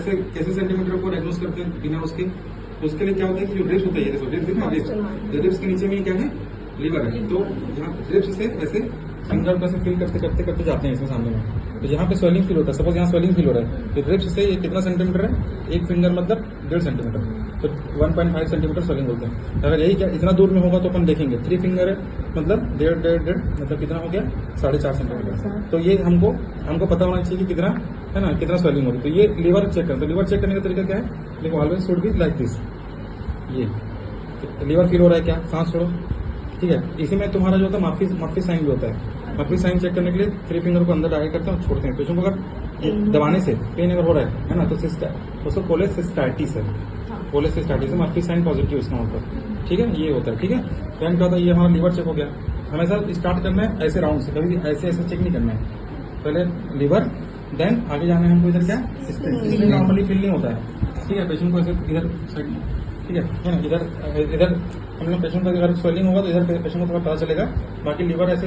कैसे कैसे सेंटीमीटर को डायग्नोस करते हैं बिना उसके लिए क्या होता है कि जो रिब्स होता है, ये देखो रिब्स के नीचे में क्या है, लीवर है। तो यहाँ रिब्स से ऐसे फिंगर को ऐसे फील करते जाते हैं इसमें सामने में, तो यहाँ पे स्वेलिंग फील होता है। सपोज यहाँ स्वेलिंग फील हो रहा है, तो रिब्स से ये कितना सेंटीमीटर है, एक फिंगर मतलब 1.5 सेंटीमीटर, तो 1.5 सेंटीमीटर स्वेलिंग बोलते हैं। अगर यही क्या इतना दूर में होगा तो अपन देखेंगे 3 फिंगर है मतलब 1.5 मतलब कितना हो गया, 4.5 सेंटीमीटर। तो ये हमको पता होना चाहिए कि कितना है ना, कितना स्वेलिंग होगी। तो ये लीवर चेक करते हैं। तो लीवर चेक करने का तरीका क्या है, देखो always should be like this. ये लीवर फील हो रहा है क्या, सांस छोड़ो, ठीक है। इसी में तुम्हारा जो होता है मर्फी साइन भी होता है। मर्फी साइन चेक करने के लिए 3 फिंगर को अंदर डायरेक्ट करते हैं और छोड़ते हैं। पेशेंट को अगर दबाने से पेन अगर हो रहा है ना, तो उसको कोलेसिस्टाइटिस है, कोलेसिस्टाइटिस है, मर्फी साइन पॉजिटिव इसका मतलब, ठीक है। ये होता है, ठीक है। देन क्या होता है, ये हमारा लीवर चेक हो गया। हमेशा स्टार्ट करना है ऐसे राउंड से, कभी भी ऐसे चेक नहीं करना है। पहले लीवर, देन आगे जाना है हमको इधर क्या, इसमें नॉर्मली फील नहीं होता है, ठीक है। पेशेंट को ऐसे इधर साइड, ठीक है ना, इधर हम लोग पेशेंट का अगर स्वेलिंग होगा तो इधर पेशेंट को थोड़ा पता चलेगा। बाकी लीवर ऐसे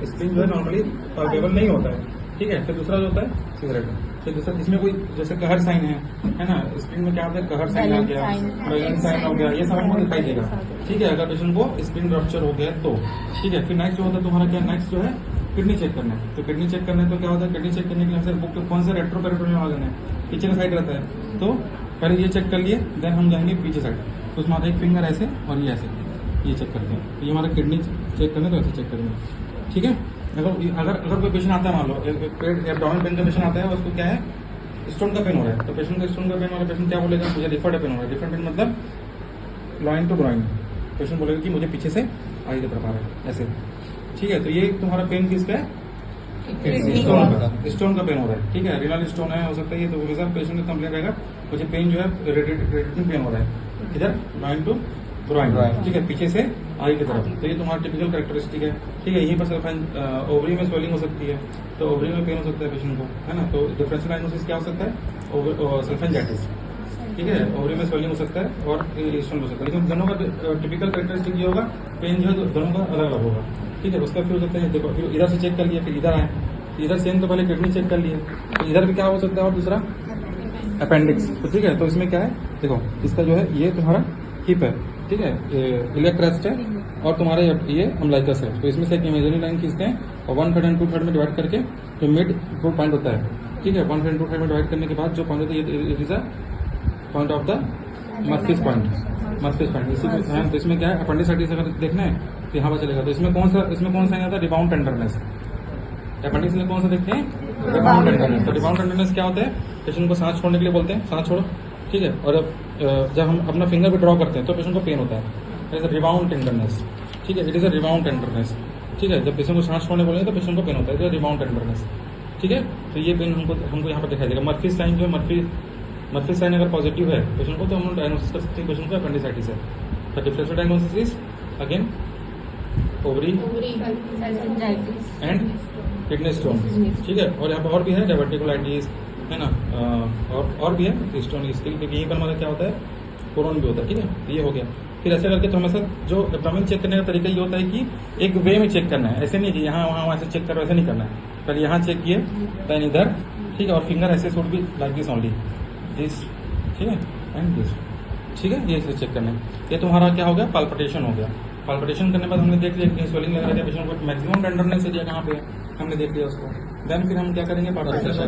स्क्रीन जो है नॉर्मली पाल्पेबल नहीं होता है, ठीक है। फिर दूसरा जो होता है सिगरेट, फिर दूसरा इसमें कोई जैसे कहर साइन है ना, स्क्रीन में क्या होता है, कहर साइन आ गया, बैलेंस साइन हो गया, ये सब हमको दिखाई देगा, ठीक है। अगर पेशेंट को स्क्रीन रप्चर हो गया तो, ठीक है। फिर नेक्स्ट जो होता है तुम्हारा क्या, नेक्स्ट जो है किडनी चेक करना है। तो किडनी चेक करना है तो क्या होता है, किडनी चेक करने के लिए बुक पे कौन सा रेट्रोपेरिटोनियम ऑर्गन है, पीछे का साइड रहता है। तो पहले ये चेक कर लिए, देन हम जाएंगे पीछे साइड, तो उसमें एक फिंगर ऐसे और ये ऐसे, ये चेक करते हैं। तो ये हमारा किडनी चेक करना है, तो ऐसे चेक करेंगे, ठीक है। अगर कोई पेशेंट आता है, मान लो पेट एब्डोमेन पेन का पेशेंट आता है, उसको क्या है, स्टोन का पेन हो रहा है, तो पेशेंट को स्टोन का पेन वाला पेशेंट क्या बोलेगा, मुझे रिफर्ड पेन हो रहा है। रिफर्ड पेन मतलब लॉइन टू ग्रॉइन, पेशेंट बोलेगा कि मुझे पीछे से आगे की तरफ आ रहा है, ऐसे, ठीक है। तो ये तुम्हारा पेन किसका है, स्टोन का पेन हो रहा है, ठीक है। रिनल स्टोन है, हो सकता है ये, तो बोलेगा पेशेंट का कंप्लेंट रहेगा मुझे पेन जो है रेडिएटिंग पेन हो रहा है, इधर लॉइन टू ग्रॉइन, ठीक है, पीछे से आगे की तरफ। तो ये तुम्हारा टिपिकल कैरेक्टरिस्टिक है, ठीक है। यहीं पर सल्फाइन ओवरी में स्वेलिंग हो सकती है, तो ओवरी में पेन हो सकता है पेशेंट को, है ना। तो डिफरेंशियल डायग्नोसिस क्या हो सकता है, सल्फाइंजाइटिस, ठीक है। ओवरी में स्वेलिंग हो सकता है और स्टोन हो सकता है, लेकिन दोनों का टिपिकल कैरेक्टरिस्टिक ये होगा, पेन जो है दोनों का अलग अलग होगा, ठीक है। उसका फिर हो सकता है, देखो फिर इधर से चेक कर लिया, फिर इधर आए, इधर सेम तो पहले किडनी चेक कर लिए, तो इधर भी क्या हो सकता है, और दूसरा अपेंडिक्स, तो ठीक है। तो इसमें क्या है, देखो इसका जो है ये तुम्हारा हिप है, ठीक है, इलियक क्रेस्ट है, और तुम्हारा ये अम्बलाइकस है। तो इसमें से एक इमेजिनरी लाइन खींचते हैं और 1/3 और 2/3 में डिवाइड करके जो मिड पॉइंट होता है, ठीक है, 1/3 और 2/3 में डिवाइड करने के बाद जो पॉइंट होता है, it is a point of the Murphy's point, Murphy's point. इसी में तो इसमें क्या है, अपेंडिसाइटिस अगर देखना है तो यहाँ पर चलेगा। तो इसमें कौन सा आता है, रिबाउंड टेंडरनेस। अपेंडिक्स में कौन सा देखते हैं, रिबाउंड टेंडरनेस। तो रिबाउंड टेंडरनेस क्या होता है, पेशेंट को सांस छोड़ने के लिए बोलते हैं, सांस छोड़ो, ठीक है। और जब हम अपना फिंगर भी ड्रॉ करते हैं तो पेशेंट को पेन होता है, इट इज रिबाउंड टेंडरनेस, ठीक है, it is a rebound tenderness, ठीक है। जब पेशेंट को सांस छोड़ने बोलेंगे तो पेशेंट को पेन होता है, रिबाउंड टेंडरनेस, ठीक है। तो ये पेन हमको यहाँ पर दिखाई देगा। मर्फी साइन जो है, मर्फी साइन अगर पॉजिटिव है पेशेंट को, तो हम डायग्नोसिस कर सकते हैं पेशेंट को अपेंडिसाइटिस है। तो differential diagnosis is again ovary and kidney stone, ठीक है। और यहाँ पर और भी है, डायवर्टिकुलाइटिस है ना, और भी है स्टोन इसके, क्योंकि यहीं पर हमारा क्या होता है, कोरोन भी होता है, ठीक है। तो ये हो गया। फिर ऐसे करके तो हमेशा जो एब्डोमेन चेक करने का तरीका ये होता है कि एक वे में चेक करना है, ऐसे नहीं कि यहाँ वहाँ ऐसे चेक करो, ऐसे नहीं करना है। पहले यहाँ चेक किए, देन इधर, ठीक है, और फिंगर ऐसे should be like this only, this, ठीक है, एंड दिस, ठीक है। ये ऐसे चेक करना है। ये तुम्हारा क्या हो गया, पाल्पिटेशन हो गया। पाल्पिटेशन करने के बाद हमने देख लिया कि स्वेलिंग लग रहा है पेशेंट को, मैक्सिमम टेंडरनेस एरिया कहाँ पे है हमने देख लिया उसको। देन फिर हम क्या करेंगे, क्या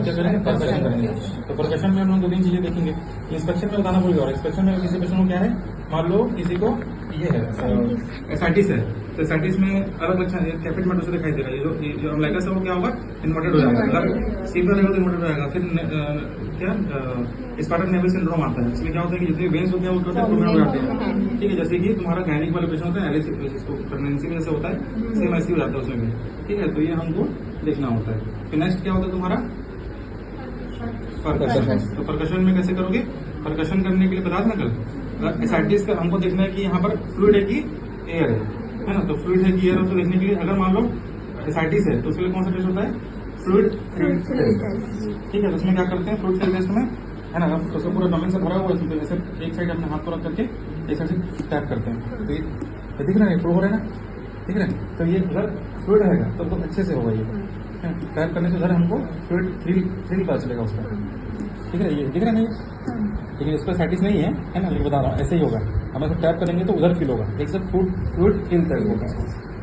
करेंगे, परकशन करेंगे। तो परकशन में हम लोग 2-3 चीजें देखेंगे। इंस्पेक्शन में बताना भूल गया, और इंस्पेक्शन में किसी पेशेंट को क्या है, मान लो किसी को ये है एसाइटिस है, तो एसाइटिस में अलग लक्षण कैपिट मेडोसा दिखाई दे रहा है। ये जो अम्बलाइकस है वो क्या होगा, इन्वर्टेड हो जाएगा, अगर सीवर रहेगा तो इन्वर्टेड हो जाएगा। फिर क्या स्पार्टन नेवल सिंड्रोम आता है, इसमें क्या होता है कि जितने वेन्स होते हैं वो प्रोमेन हो जाते हैं, ठीक है। जैसे कि तुम्हारा गायनिक वाले पेशेंट होता है, जिसको प्रेगनेंसी में जैसे होता है, सेम ऐसे हो जाता है उसमें भी, ठीक है। तो ये हमको देखना होता है। फिर नेक्स्ट क्या होता है तुम्हारा परकशन। तो परकशन में कैसे करोगे, परकशन करने के लिए बता देना कल, एसाइटिस का हमको देखना है कि यहाँ पर फ्लूइड है कि एयर है ना। तो फ्लूइड है कि एयर हो, तो देखने के लिए अगर मान लो एसाइटिस है तो उसके लिए कौन सा टेस्ट होता है, फ्लूइड टेस्ट, ठीक है। तो उसमें क्या करते हैं, फ्लूइड टेस्ट में, है ना, उसको पूरा डोमेन से भरा हुआ है, तो जैसे एक साइड अपने हाथ को रख करके एक साइड से टैप करते हैं, तो ये दिख रहा है, फ्लो हो रहा है ना, दिख रहा है। तो ये अगर फ्लूइड रहेगा तो बहुत अच्छे से होगा, ये टैप करने से उधर हमको फ्लूइड थ्रिल पता चलेगा उसका, दिख रहा है, ये दिख रहा है नहीं, लेकिन इस पर साइटिस नहीं है ना, लेकिन बता रहा हूँ ऐसे ही होगा। हम ऐसे टैप करेंगे तो उधर फील होगा, एक सब फ्लूइड फिल टाइप होगा,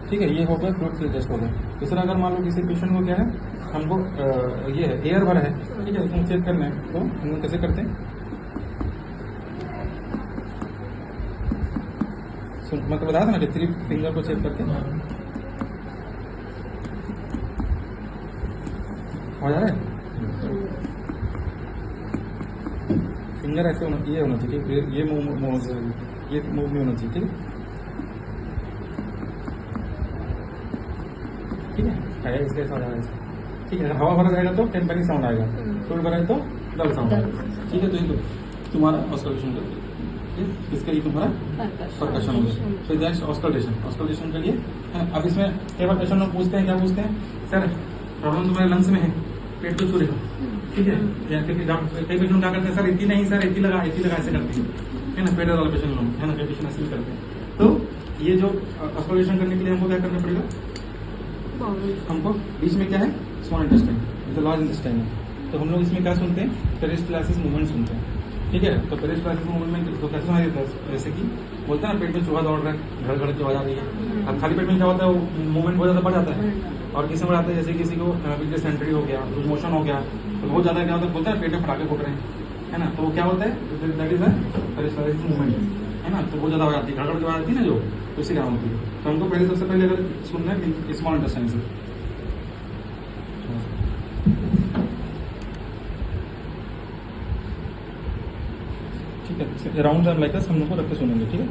ठीक है, ये होगा फ्लूइड फिल टेस्ट होगा। दूसरा अगर मान लो किसी पेशेंट को क्या है, हमको ये है एयर भरा है, ठीक है, उसको चेक करना है, तो हम लोग कैसे करते हैं, मैं तो बताया था ना कि 3 फिंगर को चेक करके हो जा रहा है। फिंगर ऐसे होना, ये होना चाहिए, ये मूव ये मूव नहीं होना चाहिए, ठीक है, आया इसके ऐसा हो जाएगा, ठीक है। अगर हवा भरा जाएगा तो टेम्परिंग साउंड आएगा, फ्लूइड भरा है तो डल साउंड आएगा, ठीक है। तो ये तुम्हारा ऑस्कलेशन करके, इसके लिए तुम्हारा परकशन होगा, तो दैट्स ऑस्कलेशन के लिए। अब इसमें केवल पेशेंट लोग पूछते हैं, क्या पूछते हैं, सर प्रॉब्लम तुम्हारे लंग्स में है, पेट को छू रहे हो, ठीक है, या कई पेशेंट क्या करते हैं, सर इतनी नहीं सर इतनी लगा ऐसे करते हैं ना, पेट वाला पेशेंट लोग है ना, कई पेशेंट ऐसे करते हैं। तो ये जो ऑस्कलेशन करने के लिए हमको क्या करना पड़ेगा, हमको बीच में क्या है, स्मॉल इंटेस्टाइन, जो लार्ज इंटेस्टाइन है, तो हम लोग इसमें क्या सुनते हैं, पेरिस्टालसिस मूवमेंट सुनते हैं, ठीक है। तो पेरिस्टालसिस मूवमेंट में तो कैसे सुनाई देता है, जैसे कि बोलते हैं ना पेट में चूहा दौड़ रहा है, घड़ घड़ की आवाज आ रही है। अब खाली पेट में क्या होता है, वो मूवमेंट बहुत ज्यादा बढ़ जाता है, और किसी में बढ़ाता है, जैसे किसी को डिसेंट्री हो गया, लूज मोशन हो गया, तो बहुत ज्यादा क्या होता है, बोलते हैं पेट में फटाके फूट रहे हैं, है ना, तो क्या होता है, दैट इज पेरिस्टालसिस मूवमेंट, है ना, तो बहुत ज्यादा हो जाती है, घड़ घड़ की आवाज आती है ना, जो तो इसी कारण होती है। तो हमको पहले सबसे पहले अगर सुनना है स्मॉल इंटेस्टाइन से, ठीक है, राउंड लाइक हम लोग को रख के सुनेंगे, ठीक है।